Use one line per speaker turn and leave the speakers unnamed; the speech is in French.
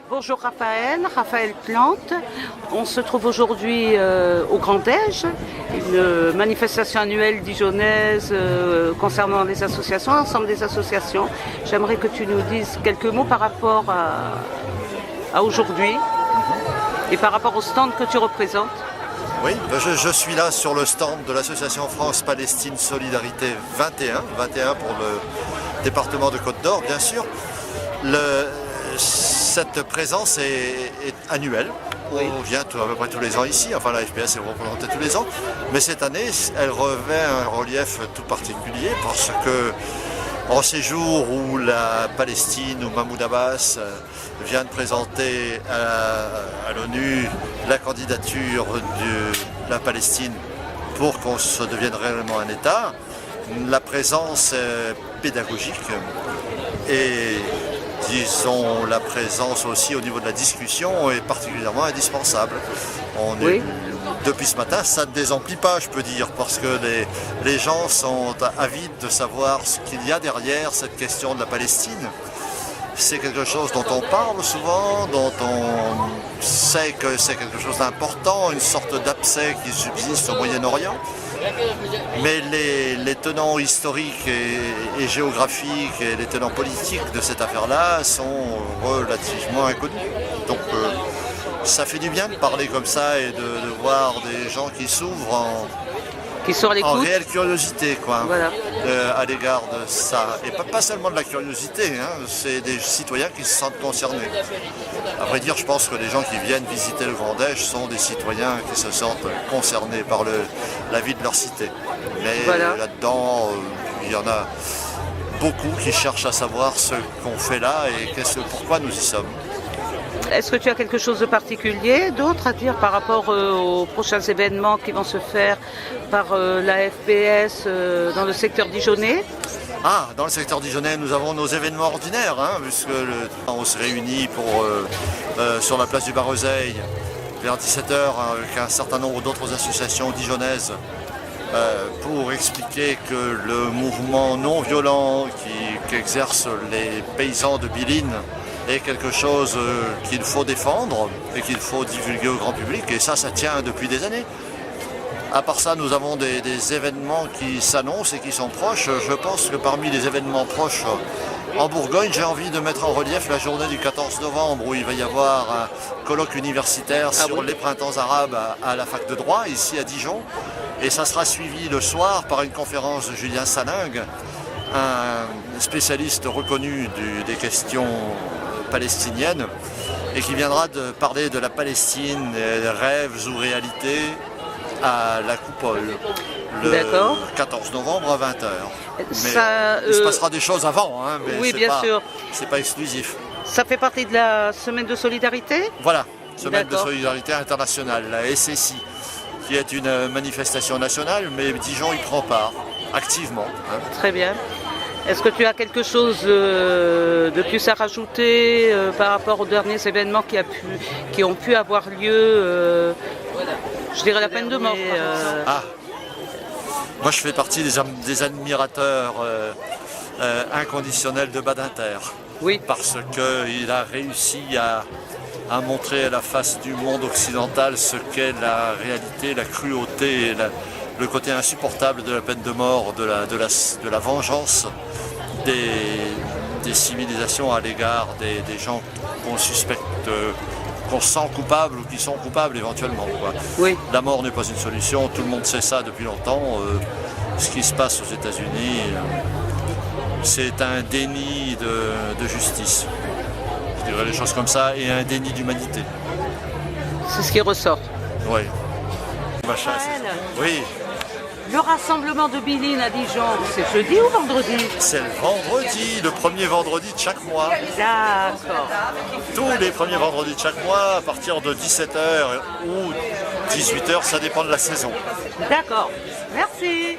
Bonjour Raphaël Plante. On se trouve aujourd'hui au Grand Dège, une manifestation annuelle dijonnaise concernant les associations, l'ensemble des associations. J'aimerais que tu nous dises quelques mots par rapport à aujourd'hui et par rapport au stand que tu représentes.
Oui, je suis là sur le stand de l'association France-Palestine Solidarité 21 pour le département de Côte-d'Or, bien sûr. Cette présence est annuelle.
Oui.
On vient à peu près tous les ans ici, enfin la FPS est représentée tous les ans, mais cette année elle revêt un relief tout particulier parce que en ces jours où la Palestine, où Mahmoud Abbas vient de présenter à l'ONU la candidature de la Palestine pour qu'on se devienne réellement un État, la présence pédagogique et disons la présence aussi au niveau de la discussion est particulièrement indispensable. Depuis ce matin, ça ne désemplit pas, je peux dire, parce que les gens sont avides de savoir ce qu'il y a derrière cette question de la Palestine. C'est quelque chose dont on parle souvent, dont on sait que c'est quelque chose d'important, une sorte d'abcès qui subsiste au Moyen-Orient. Mais les tenants historiques et géographiques et les tenants politiques de cette affaire-là sont relativement inconnus. Donc ça fait du bien de parler comme ça et de voir des gens qui s'ouvrent en réelle curiosité
Voilà.
à l'égard de ça. Et pas seulement de la curiosité, c'est des citoyens qui se sentent concernés. À vrai dire, je pense que les gens qui viennent visiter le Grand Dège sont des citoyens qui se sentent concernés par la vie de leur cité. Mais
voilà.
Là-dedans, il y en a beaucoup qui cherchent à savoir ce qu'on fait là et pourquoi nous y sommes.
Est-ce que tu as quelque chose de particulier, d'autre à dire par rapport aux prochains événements qui vont se faire par la FPS dans le secteur dijonnais?
Dans le secteur dijonnais, nous avons nos événements ordinaires, puisque on se réunit sur la place du Bar-Oseille vers 17h avec un certain nombre d'autres associations dijonnaises pour expliquer que le mouvement non violent qu'exercent les paysans de Billine est quelque chose qu'il faut défendre et qu'il faut divulguer au grand public, et ça tient depuis des années. À part ça, nous avons des événements qui s'annoncent et qui sont proches. Je pense que parmi les événements proches en Bourgogne, j'ai envie de mettre en relief la journée du 14 novembre où il va y avoir un colloque universitaire sur les printemps arabes à la fac de droit, ici à Dijon. Et ça sera suivi le soir par une conférence de Julien Saningue, un spécialiste reconnu des questions palestiniennes, et qui viendra de parler de la Palestine, rêves ou réalités, à la Coupole, le 14 novembre à 20h. Il se passera des choses avant, mais
oui, bien sûr.
C'est pas exclusif.
Ça fait partie de la semaine de solidarité?
Voilà, semaine de solidarité internationale, la SSI, qui est une manifestation nationale, mais Dijon y prend part, activement.
Très bien. Est-ce que tu as quelque chose de plus à rajouter par rapport aux derniers événements qui ont pu avoir lieu je dirais la peine de mort.
Moi je fais partie des admirateurs inconditionnels de Badinter.
Oui.
Parce qu'il a réussi à montrer à la face du monde occidental ce qu'est la réalité, la cruauté et le côté insupportable de la peine de mort, de la vengeance des civilisations à l'égard des gens qu'on suspecte, qu'on sent coupables ou qui sont coupables éventuellement.
Oui.
La mort n'est pas une solution, tout le monde sait ça depuis longtemps. Ce qui se passe aux États-Unis, c'est un déni de justice. Je dirais les choses comme ça, et un déni d'humanité.
C'est ce qui ressort.
Oui. Oui.
Le rassemblement de Billine à Dijon, c'est jeudi ou vendredi?
C'est le vendredi, le premier vendredi de chaque mois.
D'accord.
Tous les premiers vendredis de chaque mois, à partir de 17h ou 18h, ça dépend de la saison.
D'accord. Merci.